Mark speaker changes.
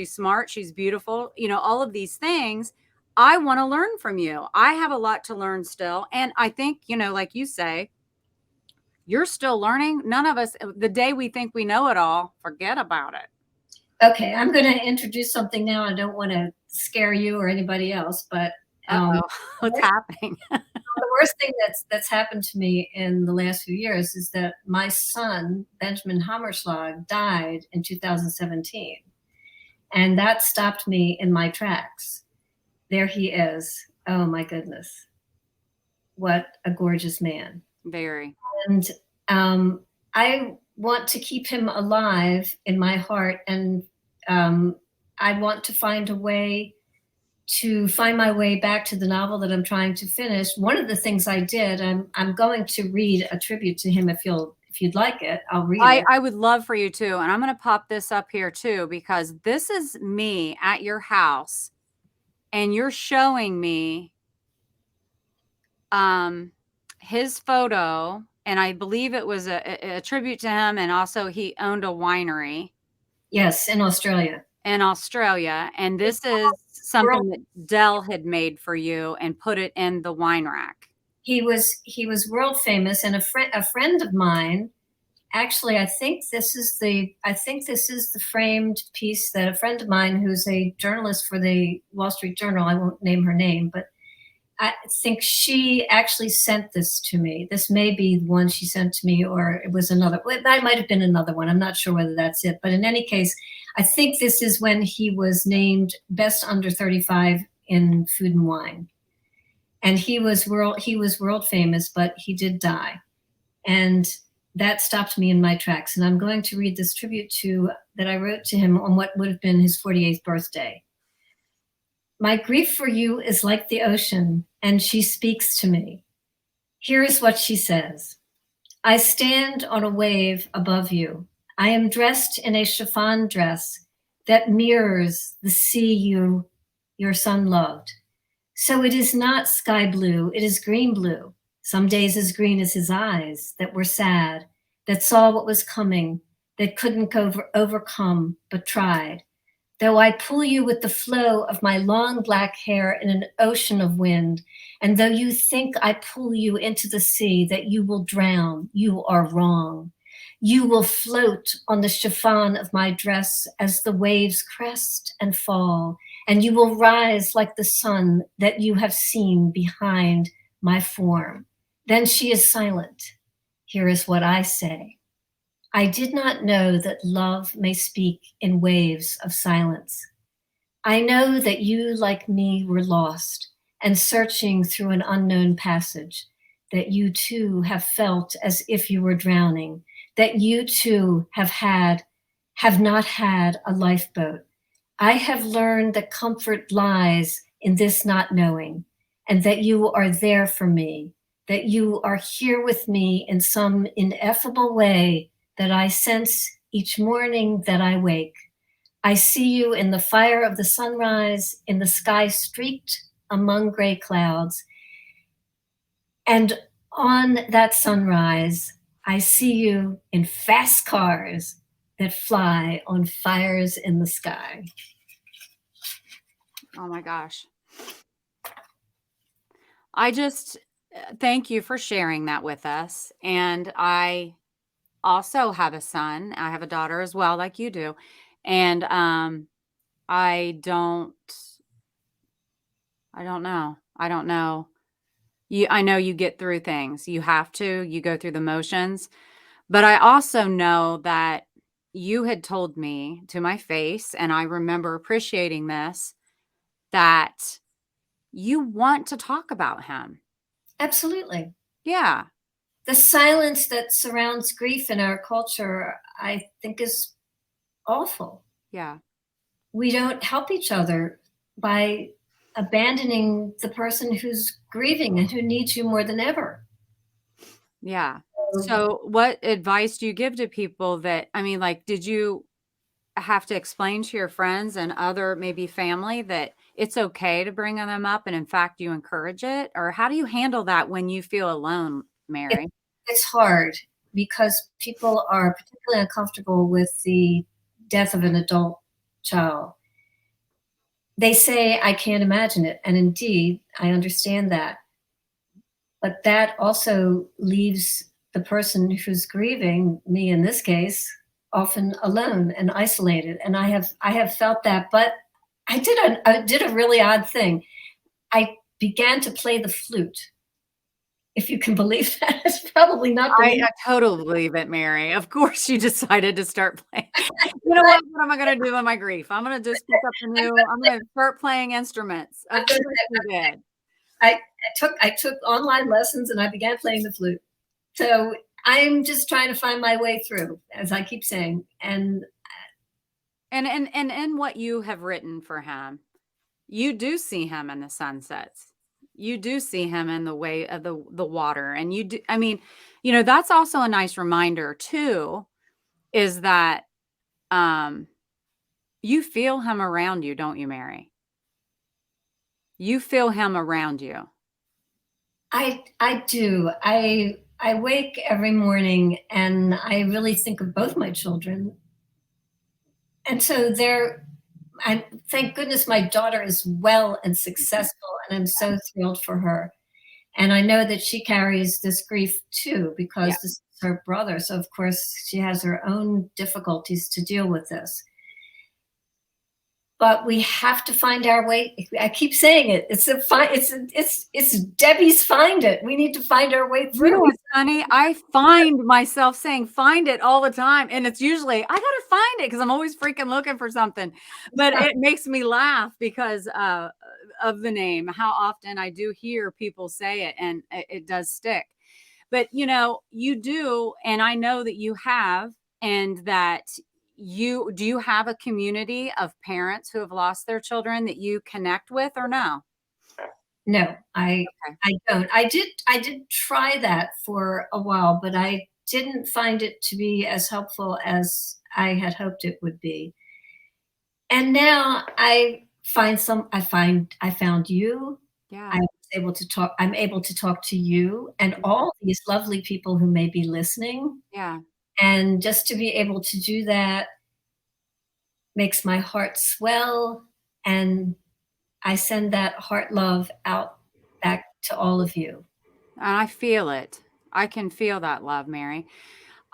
Speaker 1: she's smart, she's beautiful, all of these things. I want to learn from you. I have a lot to learn still. And I think, like you say, you're still learning. None of us, the day we think we know it all, forget about it.
Speaker 2: Okay, I'm going to introduce something now. I don't want to scare you or anybody else, but
Speaker 1: Uh-oh, what's happening?
Speaker 2: the worst thing that's happened to me in the last few years is that my son, Benjamin Hammerschlag, died in 2017. And that stopped me in my tracks. There he is. Oh my goodness. What a gorgeous man.
Speaker 1: Very.
Speaker 2: And I want to keep him alive in my heart. And I want to find my way back to the novel that I'm trying to finish. One of the things I did, I'm going to read a tribute to him if you'd like it. I'll read it.
Speaker 1: I would love for you to, and I'm going to pop this up here too, because this is me at your house, and you're showing me his photo, and I believe it was a tribute to him, and also he owned a winery.
Speaker 2: Yes, in Australia.
Speaker 1: And this is something that Dell had made for you and put it in the wine rack.
Speaker 2: He was world famous, and a friend of mine, actually, I think this is the framed piece that a friend of mine who's a journalist for the Wall Street Journal, I won't name her name, but I think she actually sent this to me. This may be the one she sent to me, or it was another. That might have been another one. I'm not sure whether that's it. But in any case, I think this is when he was named Best Under 35 in Food and Wine. And he was world famous, but he did die. And that stopped me in my tracks. And I'm going to read this tribute that I wrote to him on what would have been his 48th birthday. My grief for you is like the ocean, and she speaks to me. Here is what she says. I stand on a wave above you. I am dressed in a chiffon dress that mirrors the sea your son loved. So it is not sky blue, it is green blue. Some days as green as his eyes that were sad, that saw what was coming, that couldn't overcome, but tried. Though I pull you with the flow of my long black hair in an ocean of wind, and though you think I pull you into the sea, that you will drown, you are wrong. You will float on the chiffon of my dress as the waves crest and fall, and you will rise like the sun that you have seen behind my form. Then she is silent. Here is what I say. I did not know that love may speak in waves of silence. I know that you, like me, were lost and searching through an unknown passage, that you too have felt as if you were drowning, that you too have not had a lifeboat. I have learned that comfort lies in this not knowing, and that you are there for me, that you are here with me in some ineffable way that I sense each morning that I wake. I see you in the fire of the sunrise, in the sky streaked among gray clouds. And on that sunrise, I see you in fast cars that fly on fires in the sky.
Speaker 1: Oh my gosh. I just thank you for sharing that with us. And I also have a son. I have a daughter as well, like you do. And I don't know. I don't know. I know you get through things. You have to. You go through the motions. But I also know that you had told me to my face, and I remember appreciating this, that you want to talk about him.
Speaker 2: Absolutely.
Speaker 1: Yeah.
Speaker 2: The silence that surrounds grief in our culture, I think, is awful.
Speaker 1: Yeah.
Speaker 2: We don't help each other by abandoning the person who's grieving and who needs you more than ever.
Speaker 1: Yeah. So what advice do you give to people that, I mean, like, did you have to explain to your friends and other maybe family that it's okay to bring them up, and in fact you encourage it? Or how do you handle that when you feel alone, Mary?
Speaker 2: It's hard because people are particularly uncomfortable with the death of an adult child. they say I can't imagine it. And indeed, I understand that. But that also leaves the person who's grieving, me in this case, often alone and isolated. And I have felt that, but I did a really odd thing. I began to play the flute. If you can believe that. It's probably not
Speaker 1: I
Speaker 2: believable.
Speaker 1: totally believe it, Mary. Of course, you decided to start playing. You know what? What am I gonna do in my grief? I'm gonna just pick up a new I'm gonna start playing instruments. Of
Speaker 2: I'm gonna
Speaker 1: course you did.
Speaker 2: I took online lessons and I began playing the flute. So I'm just trying to find my way through, as I keep saying. And
Speaker 1: And in what you have written for him, you do see him in the sunsets. You do see him in the way of the water, and you do I mean, that's also a nice reminder too, is that, um, you feel him around you, don't you, Mary? You feel him around you.
Speaker 2: I do. I wake every morning and I really think of both my children. And so I thank goodness my daughter is well and successful, and I'm so thrilled for her. And I know that she carries this grief too,
Speaker 1: Yeah.
Speaker 2: because this is her brother. So of course she has her own difficulties to deal with this. But we have to find our way. I keep saying it. It's Debbie's find it. We need to find our way
Speaker 1: You know
Speaker 2: through.
Speaker 1: what's funny? I find myself saying "find it" all the time, and it's usually, "I gotta find it" because 'cause I'm always freaking looking for something, but it makes me laugh because, of the name, how often I do hear people say it, and it does stick. But, you do, and I know that you have, and that do you have a community of parents who have lost their children that you connect with, or no?
Speaker 2: No, I
Speaker 1: Okay.
Speaker 2: I don't. I did try that for a while, but I didn't find it to be as helpful as I had hoped it would be. And now I found you.
Speaker 1: Yeah,
Speaker 2: I'm able to talk to you and
Speaker 1: yeah,
Speaker 2: all these lovely people who may be listening.
Speaker 1: yeah.
Speaker 2: And just to be able to do that makes my heart swell, and I send that heart love out back to all of you.
Speaker 1: And I feel it. I can feel that love, Mary.